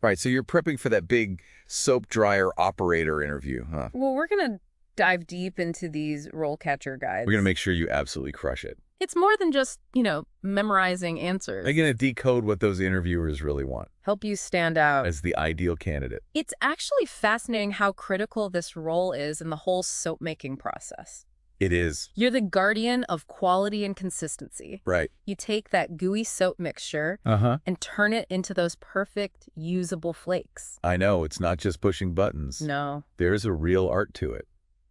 Right, so you're prepping for that big Soap Drier Operator interview, huh? Well, we're going to dive deep into these RoleCatcher guides. We're going to make sure you absolutely crush it. It's more than just, memorizing answers. Are you going to decode what those interviewers really want Help you stand out. as the ideal candidate? It's actually fascinating how critical this role is in the whole soap-making process. It is. You're the guardian of quality and consistency. Right. You take that gooey soap mixture and turn it into those perfect, usable flakes. I know, it's not just pushing buttons. No, There's a real art to it.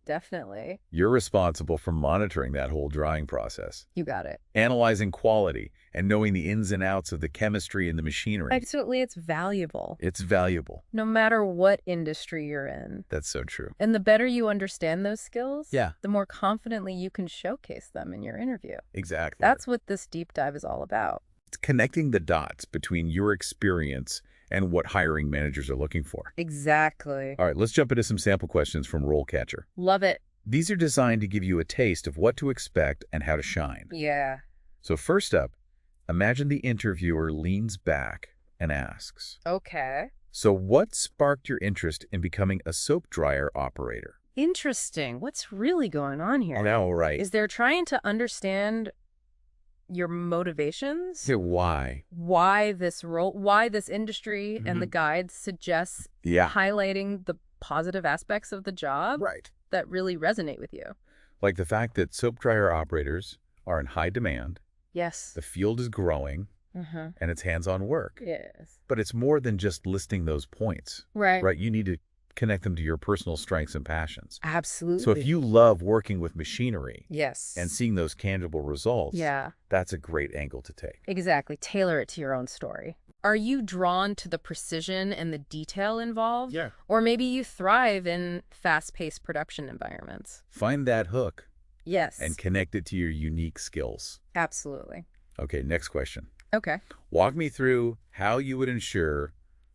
definitely. You're responsible for monitoring that whole drying process, You got it. analyzing quality, and knowing the ins and outs of the chemistry and the machinery. Absolutely, it's valuable. It's valuable. No matter what industry you're in. That's so true. And the better you understand those skills, Yeah. the more confidently you can showcase them in your interview. Exactly. That's what this deep dive is all about. It's connecting the dots between your experience and what hiring managers are looking for. Exactly. All right, let's jump into some sample questions from RoleCatcher. Love it. These are designed to give you a taste of what to expect and how to shine. Yeah. So first up, imagine the interviewer leans back and asks, Okay. so what sparked your interest in becoming a soap dryer operator? Interesting. What's really going on here? I know, right? Is they're trying to understand your motivations? Why? Why this role, why this industry and the guides suggests Yeah. highlighting the positive aspects of the job Right. that really resonate with you. Like the fact that soap dryer operators are in high demand, Yes. the field is growing, Uh-huh. and it's hands-on work. Yes. But it's more than just listing those points, Right. right? You need to connect them to your personal strengths and passions. Absolutely. So if you love working with machinery Yes. and seeing those tangible results, Yeah, that's a great angle to take. exactly. Tailor it to your own story. Are you drawn to the precision and the detail involved? Yeah. Or maybe you thrive in fast-paced production environments? Find that hook Yes. and connect it to your unique skills. Absolutely. Okay, next question. Okay. Walk me through how you would ensure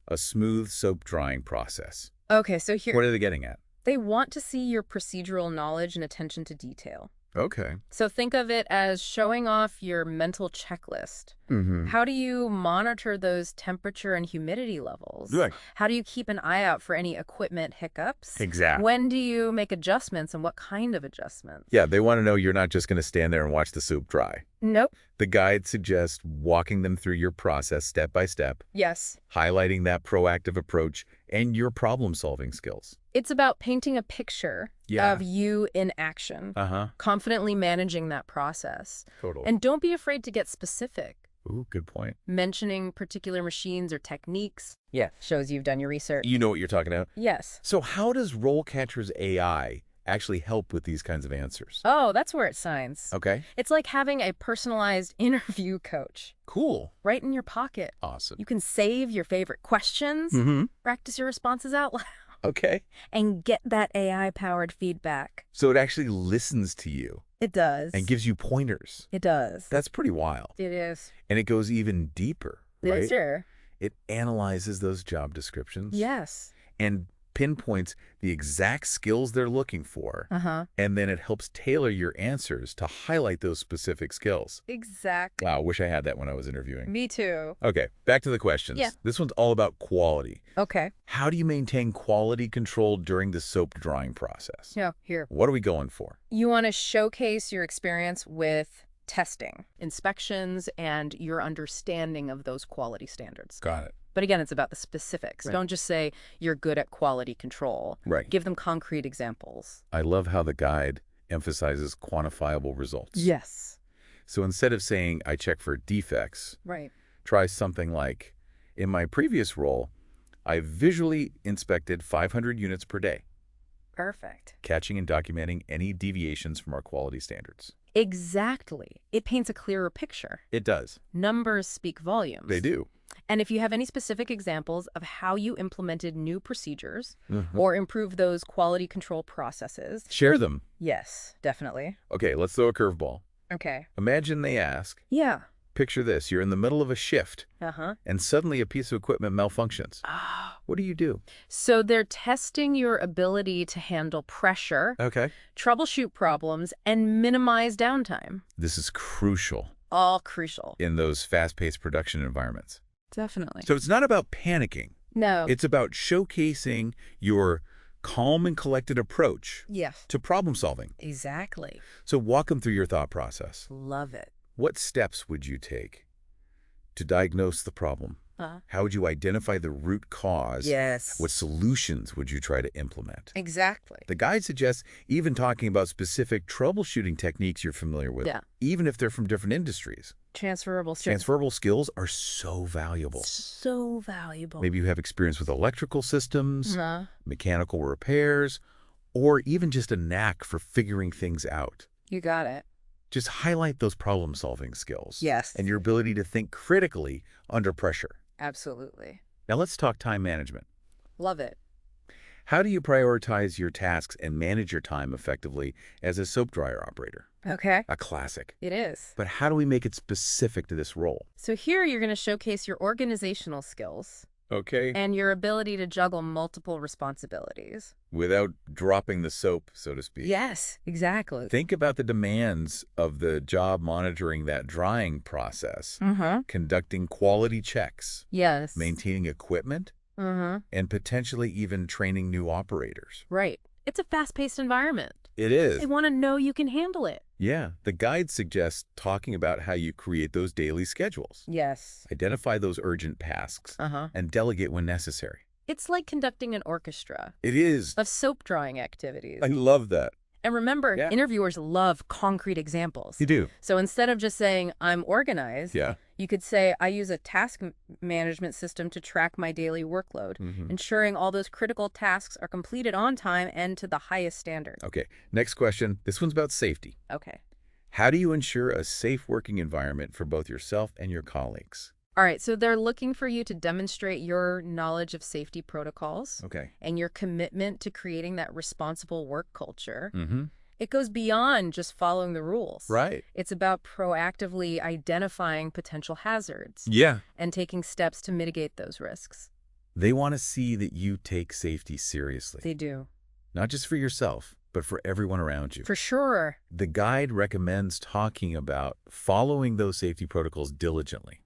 a smooth soap drying process. Okay, so here, What are they getting at? they want to see your procedural knowledge and attention to detail. Okay. So think of it as showing off your mental checklist. Mm-hmm. How do you monitor those temperature and humidity levels? Right. How do you keep an eye out for any equipment hiccups? Exactly. When do you make adjustments and what kind of adjustments? Yeah, they want to know you're not just going to stand there and watch the soup dry. Nope. The guide suggests walking them through your process step by step, Yes. highlighting that proactive approach and your problem-solving skills. It's about painting a picture of you in action, Uh-huh. confidently managing that process. Totally. And don't be afraid to get specific. Ooh, good point. Mentioning particular machines or techniques shows you've done your research. You know what you're talking about. Yes. So how does RoleCatcher's AI actually help with these kinds of answers? Oh, that's where it shines. Okay. It's like having a personalized interview coach Cool. right in your pocket. Awesome. You can save your favorite questions, Mm-hmm. practice your responses out loud, Okay. and get that AI-powered feedback. So it actually listens to you It does. and gives you pointers. It does. That's pretty wild. It is. And it goes even deeper, right? Sure. It analyzes those job descriptions. Yes. And pinpoints the exact skills they're looking for. Uh-huh. And then it helps tailor your answers to highlight those specific skills. Exactly. Wow, I wish I had that when I was interviewing. Me too. Okay, back to the questions. Yeah. This one's all about quality. Okay. How do you maintain quality control during the soap drying process? Yeah, here. What are we going for? You want to showcase your experience with testing, inspections, and your understanding of those quality standards. Got it. But again, it's about the specifics. Right. Don't just say you're good at quality control. Right. Give them concrete examples. I love how the guide emphasizes quantifiable results. Yes. So instead of saying, I check for defects, Right. try something like, in my previous role, I visually inspected 500 units per day, Perfect. catching and documenting any deviations from our quality standards. Exactly. It paints a clearer picture. It does. Numbers speak volumes. They do. And if you have any specific examples of how you implemented new procedures Mhm. or improved those quality control processes, Share them. yes, definitely. Okay, let's throw a curveball. Okay. Imagine they ask, Yeah. picture this, you're in the middle of a shift Uh-huh. and suddenly a piece of equipment malfunctions. Ah. What do you do? So they're testing your ability to handle pressure, Okay. troubleshoot problems, and minimize downtime. This is crucial All crucial. in those fast-paced production environments. Definitely. So it's not about panicking. No. It's about showcasing your calm and collected approach Yes. to problem solving. Exactly. So walk them through your thought process. Love it. What steps would you take to diagnose the problem? How would you identify the root cause? Yes. What solutions would you try to implement? Exactly. The guide suggests even talking about specific troubleshooting techniques you're familiar with, Yeah. even if they're from different industries. Transferable. Transferable skills are so valuable. So valuable. Maybe you have experience with electrical systems, Uh-huh. mechanical repairs, or even just a knack for figuring things out. You got it. Just highlight those problem-solving skills. Yes. And your ability to think critically under pressure. Absolutely. Now let's talk time management. Love it. How do you prioritize your tasks and manage your time effectively as a soap dryer operator? Okay. A classic. It is. But how do we make it specific to this role? So here you're going to showcase your organizational skills Okay. and your ability to juggle multiple responsibilities. Without dropping the soap, so to speak. Yes, exactly. Think about the demands of the job monitoring that drying process, conducting quality checks, Yes. maintaining equipment, and potentially even training new operators. Right. It's a fast-paced environment. It is. They want to know you can handle it. Yeah. The guide suggests talking about how you create those daily schedules, Yes. identify those urgent tasks, and delegate when necessary. It's like conducting an orchestra It is. of soap drawing activities. I love that. And remember, Yeah. interviewers love concrete examples. You do. So instead of just saying, I'm organized, Yeah. you could say, I use a task management system to track my daily workload, ensuring all those critical tasks are completed on time and to the highest standard. Okay. Next question. This one's about safety. Okay. How do you ensure a safe working environment for both yourself and your colleagues? All right, so they're looking for you to demonstrate your knowledge of safety protocols Okay. and your commitment to creating that responsible work culture. Mm-hmm. It goes beyond just following the rules. Right. It's about proactively identifying potential hazards Yeah. and taking steps to mitigate those risks. They want to see that you take safety seriously, They do. not just for yourself, but for everyone around you. For sure. The guide recommends talking about following those safety protocols diligently,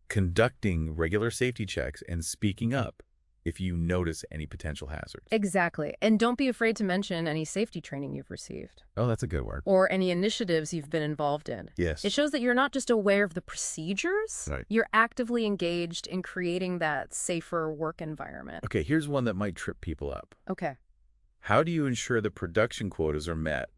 conducting regular safety checks, and speaking up if you notice any potential hazards. Exactly. And don't be afraid to mention any safety training you've received Oh, that's a good word. or any initiatives you've been involved in. Yes. It shows that you're not just aware of the procedures, Right. you're actively engaged in creating that safer work environment. Okay, here's one that might trip people up. Okay. How do you ensure the production quotas are met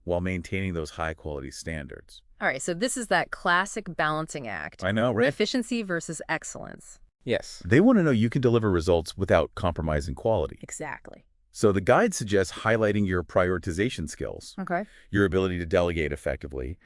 while maintaining those high-quality standards? All right, so this is that classic balancing act. I know, right? Efficiency versus excellence. Yes. They want to know you can deliver results without compromising quality. Exactly. So the guide suggests highlighting your prioritization skills, Okay. your ability to delegate effectively,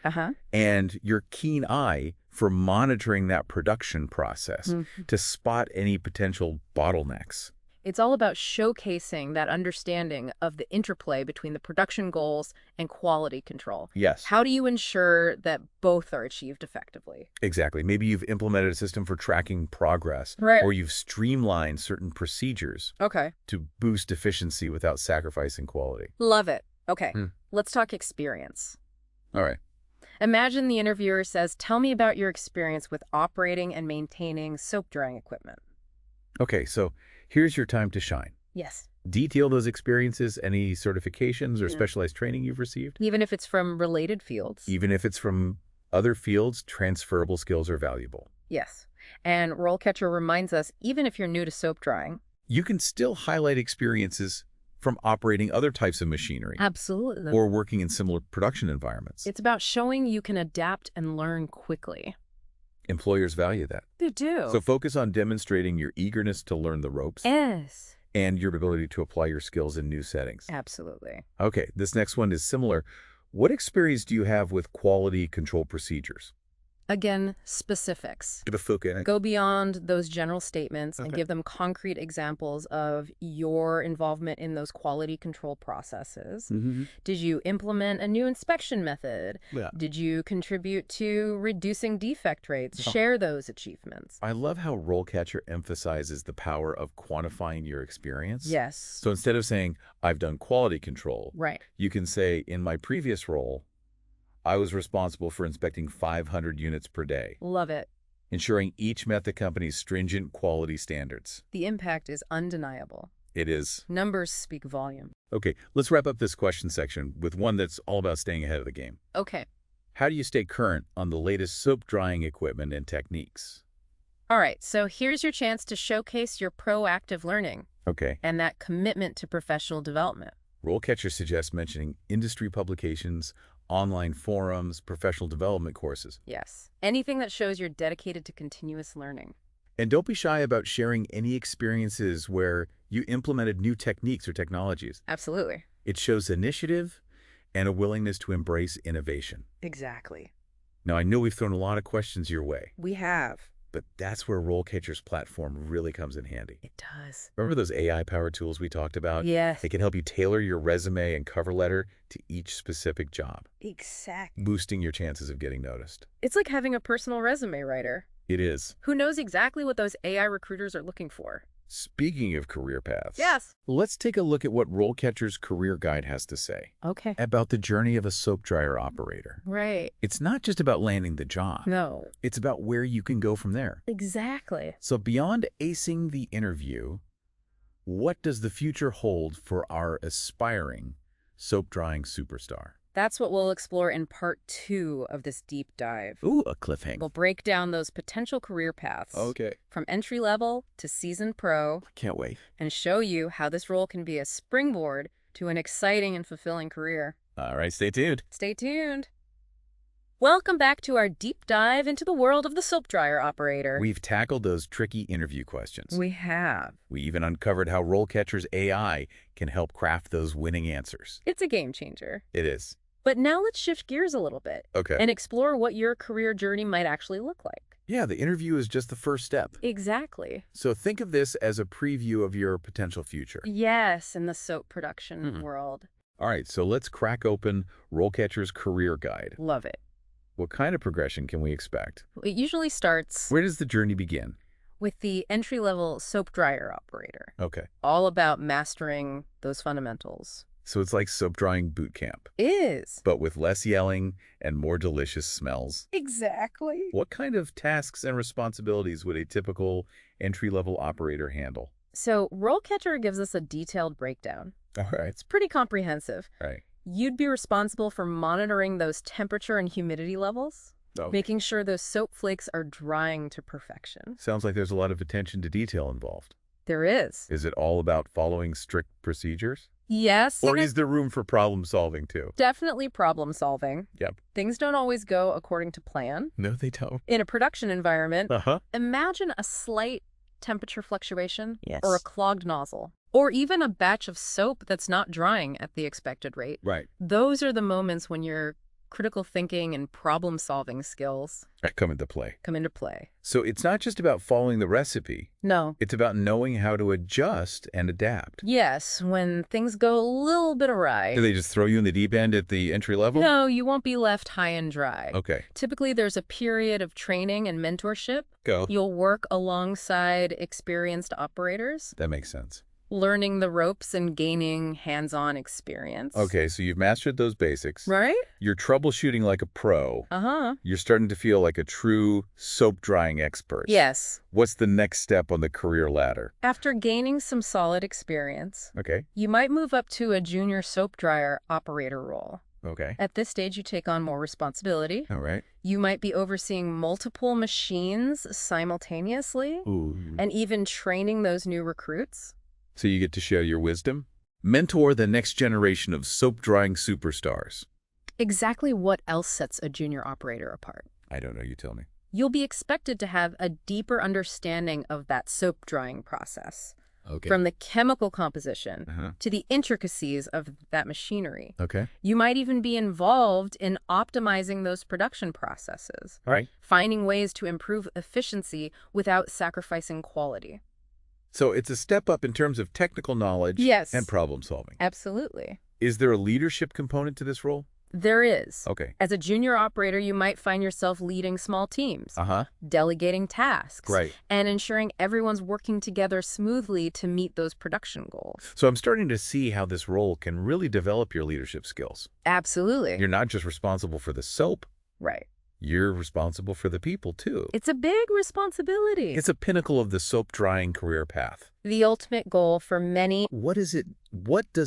and your keen eye for monitoring that production process to spot any potential bottlenecks. It's all about showcasing that understanding of the interplay between the production goals and quality control. Yes. How do you ensure that both are achieved effectively? Exactly. Maybe you've implemented a system for tracking progress, Right. or you've streamlined certain procedures Okay. to boost efficiency without sacrificing quality. Love it. Okay. Let's talk experience. All right. Imagine the interviewer says, tell me about your experience with operating and maintaining soap drying equipment. Okay, so here's your time to shine. Yes. Detail those experiences, any certifications or specialized training you've received. Even if it's from related fields. Even if it's from other fields, transferable skills are valuable. Yes. And RoleCatcher reminds us, even if you're new to soap drying. You can still highlight experiences from operating other types of machinery. Absolutely. Or working in similar production environments. It's about showing you can adapt and learn quickly. Employers value that. They do. So focus on demonstrating your eagerness to learn the ropes Yes. and your ability to apply your skills in new settings. Absolutely. Okay, this next one is similar. What experience do you have with quality control procedures? Again, specifics. Okay. Go beyond those general statements and Okay. give them concrete examples of your involvement in those quality control processes. Did you implement a new inspection method? Yeah. Did you contribute to reducing defect rates? Share those achievements. I love how RoleCatcher emphasizes the power of quantifying your experience. Yes. So instead of saying, I've done quality control, Right. you can say, in my previous role, I was responsible for inspecting 500 units per day. Love it. ensuring each met the company's stringent quality standards. The impact is undeniable. It is. Numbers speak volume. Okay, let's wrap up this question section with one that's all about staying ahead of the game. Okay. How do you stay current on the latest soap drying equipment and techniques? All right, so here's your chance to showcase your proactive learning. Okay. And that commitment to professional development. RoleCatcher suggests mentioning industry publications, online forums, professional development courses. Yes. Anything that shows you're dedicated to continuous learning. And don't be shy about sharing any experiences where you implemented new techniques or technologies. Absolutely. It shows initiative and a willingness to embrace innovation. Exactly. Now, I know we've thrown a lot of questions your way, We have. but that's where RoleCatcher's platform really comes in handy. It does. Remember those AI-powered tools we talked about? Yes. They can help you tailor your resume and cover letter to each specific job, Exactly. boosting your chances of getting noticed. It's like having a personal resume writer It is. who knows exactly what those AI recruiters are looking for. Speaking of career paths, Yes. let's take a look at what RoleCatcher's career guide has to say Okay. about the journey of a soap dryer operator. Right. It's not just about landing the job. No. It's about where you can go from there. Exactly. So beyond acing the interview, what does the future hold for our aspiring soap drying superstar? That's what we'll explore in part 2 of this deep dive. Ooh, a cliffhanger. We'll break down those potential career paths Okay. from entry level to seasoned pro Can't wait. and show you how this role can be a springboard to an exciting and fulfilling career. All right, stay tuned. Stay tuned. Welcome back to our deep dive into the world of the soap dryer operator. We've tackled those tricky interview questions. We have. We even uncovered how RoleCatcher's AI can help craft those winning answers. It's a game changer. It is. But now let's shift gears a little bit Okay. and explore what your career journey might actually look like. Yeah, the interview is just the first step. Exactly. So think of this as a preview of your potential future. Yes, in the soap production world. All right, so let's crack open RoleCatcher's career guide. Love it. What kind of progression can we expect? It usually starts Where does the journey begin? with the entry-level soap dryer operator. Okay, All about mastering those fundamentals. so it's like soap drying boot camp, Is. but with less yelling and more delicious smells. Exactly. What kind of tasks and responsibilities would a typical entry-level operator handle? So RoleCatcher gives us a detailed breakdown. All right, It's pretty comprehensive. right. You'd be responsible for monitoring those temperature and humidity levels, Oh, making sure those soap flakes are drying to perfection. sounds like there's a lot of attention to detail involved. There is. Is it all about following strict procedures? Yes, Or and is there room for problem solving too? definitely problem solving. Yep. Things don't always go according to plan. No, they don't. In a production environment, Uh-huh. imagine a slight temperature fluctuation Yes. or a clogged nozzle, or even a batch of soap that's not drying at the expected rate. Right. Those are the moments when your critical thinking and problem-solving skills That come into play. come into play. So it's not just about following the recipe. No. It's about knowing how to adjust and adapt. Yes, when things go a little bit awry. Do they just throw you in the deep end at the entry level? No, you won't be left high and dry. Okay. Typically, there's a period of training and mentorship. Go. You'll work alongside experienced operators, That makes sense. learning the ropes and gaining hands-on experience. Okay, so you've mastered those basics. Right? You're troubleshooting like a pro. Uh-huh. You're starting to feel like a true soap drying expert. Yes. What's the next step on the career ladder? After gaining some solid experience, Okay. you might move up to a junior soap dryer operator role. Okay. At this stage, you take on more responsibility. All right. You might be overseeing multiple machines simultaneously Ooh. and even training those new recruits. So you get to share your wisdom? Mentor the next generation of soap drying superstars. Exactly what else sets a junior operator apart? I don't know, you tell me. You'll be expected to have a deeper understanding of that soap drying process, Okay. from the chemical composition Uh-huh. to the intricacies of that machinery. Okay. You might even be involved in optimizing those production processes, All right. finding ways to improve efficiency without sacrificing quality. So it's a step up in terms of technical knowledge Yes. and problem solving. Absolutely. Is there a leadership component to this role? There is. Okay. As a junior operator, you might find yourself leading small teams, Uh-huh. delegating tasks, Right. and ensuring everyone's working together smoothly to meet those production goals. So I'm starting to see how this role can really develop your leadership skills. Absolutely. You're not just responsible for the soap, Right. You're responsible for the people, too. It's a big responsibility. It's a pinnacle of the soap drying career path. The ultimate goal for many What does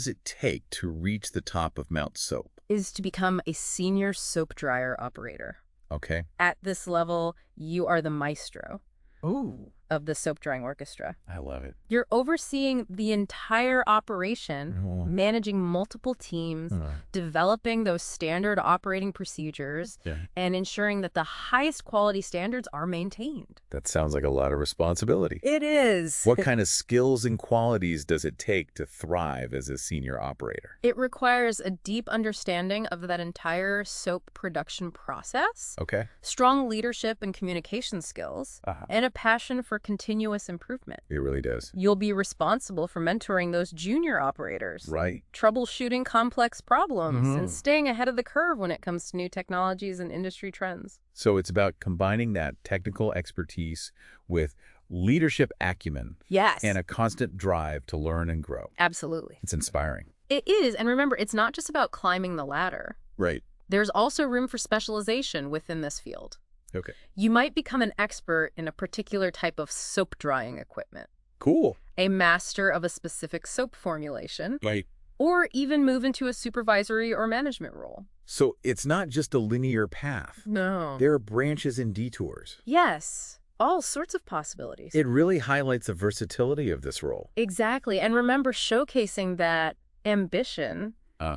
it take to reach the top of Mount Soap? is to become a senior soap dryer operator. Okay. At this level, you are the maestro Ooh. of the soap drying orchestra. I love it. You're overseeing the entire operation, managing multiple teams, developing those standard operating procedures, and ensuring that the highest quality standards are maintained. That sounds like a lot of responsibility. It is. What kind of skills and qualities does it take to thrive as a senior operator? It requires a deep understanding of that entire soap production process, Okay. strong leadership and communication skills, and a passion for continuous improvement. It really does. You'll be responsible for mentoring those junior operators, Right. troubleshooting complex problems, and staying ahead of the curve when it comes to new technologies and industry trends. So it's about combining that technical expertise with leadership acumen Yes. and a constant drive to learn and grow. Absolutely. It's inspiring. It is. And remember, it's not just about climbing the ladder. Right. There's also room for specialization within this field. Okay. You might become an expert in a particular type of soap drying equipment, Cool. a master of a specific soap formulation, Right. or even move into a supervisory or management role. So it's not just a linear path. No. There are branches and detours. Yes. All sorts of possibilities. It really highlights the versatility of this role. Exactly. And remember, showcasing that ambition,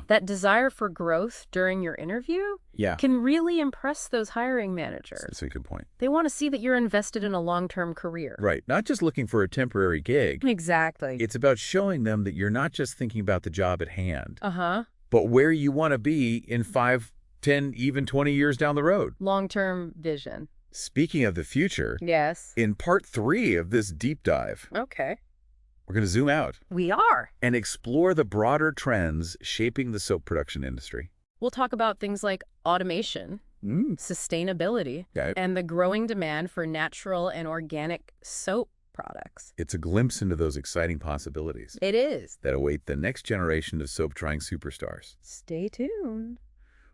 that desire for growth during your interview can really impress those hiring managers. That's a good point. They want to see that you're invested in a long-term career. Right. Not just looking for a temporary gig. Exactly. It's about showing them that you're not just thinking about the job at hand, Uh-huh. but where you want to be in 5, 10, even 20 years down the road. Long-term vision. Speaking of the future, Yes. in part 3 of this deep dive, Okay. we're going to zoom out We are. and explore the broader trends shaping the soap production industry. We'll talk about things like automation, sustainability, Okay. and the growing demand for natural and organic soap products. It's a glimpse into those exciting possibilities It is. that await the next generation of soap drying superstars. Stay tuned.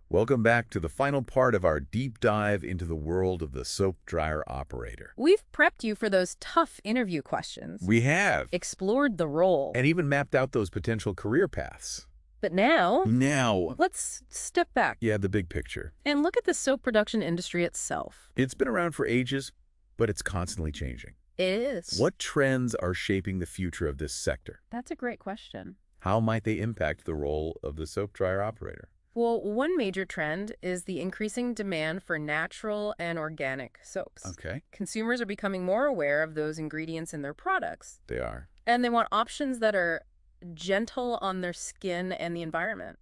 Welcome back to the final part of our deep dive into the world of the soap dryer operator. We've prepped you for those tough interview questions. We have. Explored the role. And even mapped out those potential career paths. But now, Now, let's step back the big picture. and look at the soap production industry itself. It's been around for ages, but it's constantly changing. It is. What trends are shaping the future of this sector? That's a great question. How might they impact the role of the soap dryer operator? Well, one major trend is the increasing demand for natural and organic soaps. Okay. Consumers are becoming more aware of those ingredients in their products, They are. and they want options that are gentle on their skin and the environment.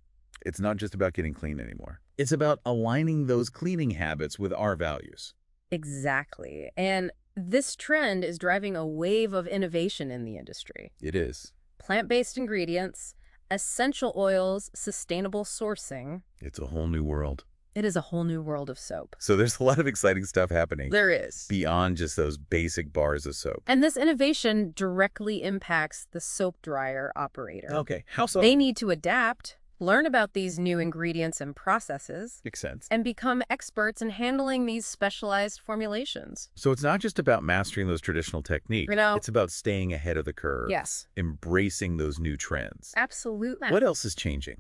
It's not just about getting clean anymore. It's about aligning those cleaning habits with our values. Exactly. And this trend is driving a wave of innovation in the industry. It is. Plant-based ingredients, essential oils, sustainable sourcing. It's a whole new world. It is a whole new world of soap. So there's a lot of exciting stuff happening There is. beyond just those basic bars of soap. And this innovation directly impacts the soap dryer operator. Okay. How so? They need to adapt, learn about these new ingredients and processes, Makes sense. and become experts in handling these specialized formulations. So it's not just about mastering those traditional techniques. You know- It's about staying ahead of the curve. Yes. Embracing those new trends. Absolutely. What else is changing?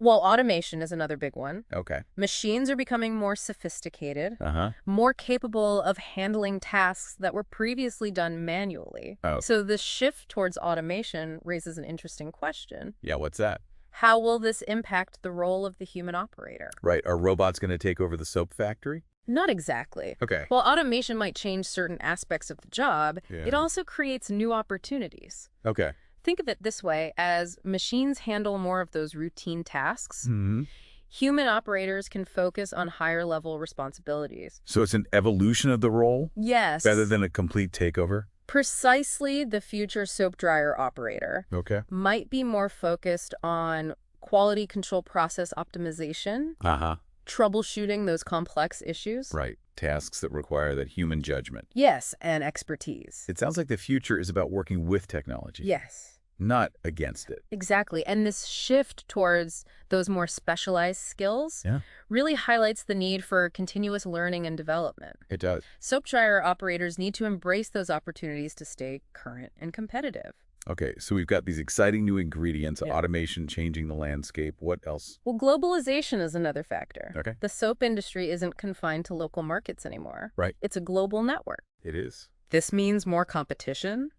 Well, automation is another big one. Okay. Machines are becoming more sophisticated, Uh-huh. more capable of handling tasks that were previously done manually. Oh. So this shift towards automation raises an interesting question. Yeah, what's that? How will this impact the role of the human operator? Right. Are robots going to take over the soap factory? Not exactly. Okay. While automation might change certain aspects of the job, Yeah. it also creates new opportunities. Okay. Think of it this way: as machines handle more of those routine tasks, Mm-hmm. human operators can focus on higher level responsibilities. So it's an evolution of the role Yes. rather than a complete takeover? Precisely, the future soap dryer operator Okay. might be more focused on quality control process optimization, Uh-huh. troubleshooting those complex issues. Right. Tasks that require that human judgment. Yes, and expertise. It sounds like the future is about working with technology. Yes. not against it. Exactly. And this shift towards those more specialized skills really highlights the need for continuous learning and development. It does. Soap dryer operators need to embrace those opportunities to stay current and competitive. Okay, so we've got these exciting new ingredients, automation changing the landscape. What else? Well, globalization is another factor. Okay. The soap industry isn't confined to local markets anymore. Right. It's a global network. It is. This means more competition,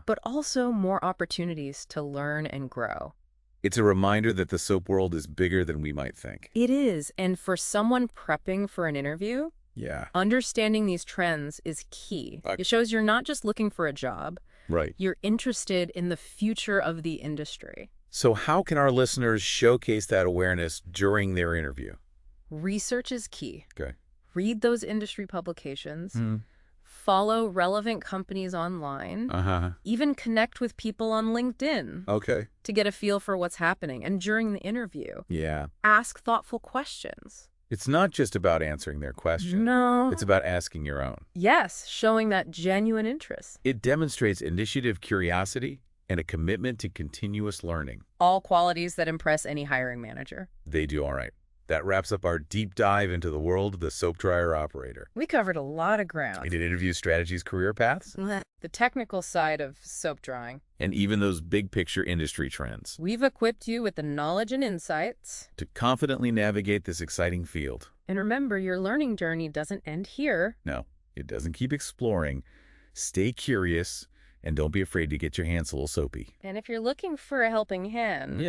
but also more opportunities to learn and grow. It's a reminder that the soap world is bigger than we might think. It is. And for someone prepping for an interview, understanding these trends is key. It shows you're not just looking for a job. Right. You're interested in the future of the industry. So how can our listeners showcase that awareness during their interview? Research is key. Okay. Read those industry publications. Follow relevant companies online. Even connect with people on LinkedIn. Okay. To get a feel for what's happening. And during the interview, ask thoughtful questions. It's not just about answering their question. No. It's about asking your own. Yes, showing that genuine interest. It demonstrates initiative, curiosity, and a commitment to continuous learning. All qualities that impress any hiring manager. They do all right. That wraps up our deep dive into the world of the soap dryer operator. We covered a lot of ground. We did interview strategies, career paths. The technical side of soap drying. And even those big picture industry trends. We've equipped you with the knowledge and insights to confidently navigate this exciting field. And remember, your learning journey doesn't end here. No, it doesn't. Keep exploring. Stay curious, and don't be afraid to get your hands a little soapy. And if you're looking for a helping hand,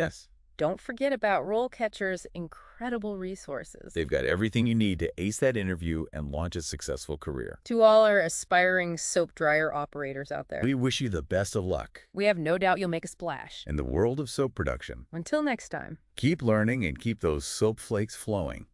don't forget about RoleCatcher's incredible resources. They've got everything you need to ace that interview and launch a successful career. To all our aspiring soap dryer operators out there, we wish you the best of luck. We have no doubt you'll make a splash in the world of soap production. Until next time. Keep learning and keep those soap flakes flowing.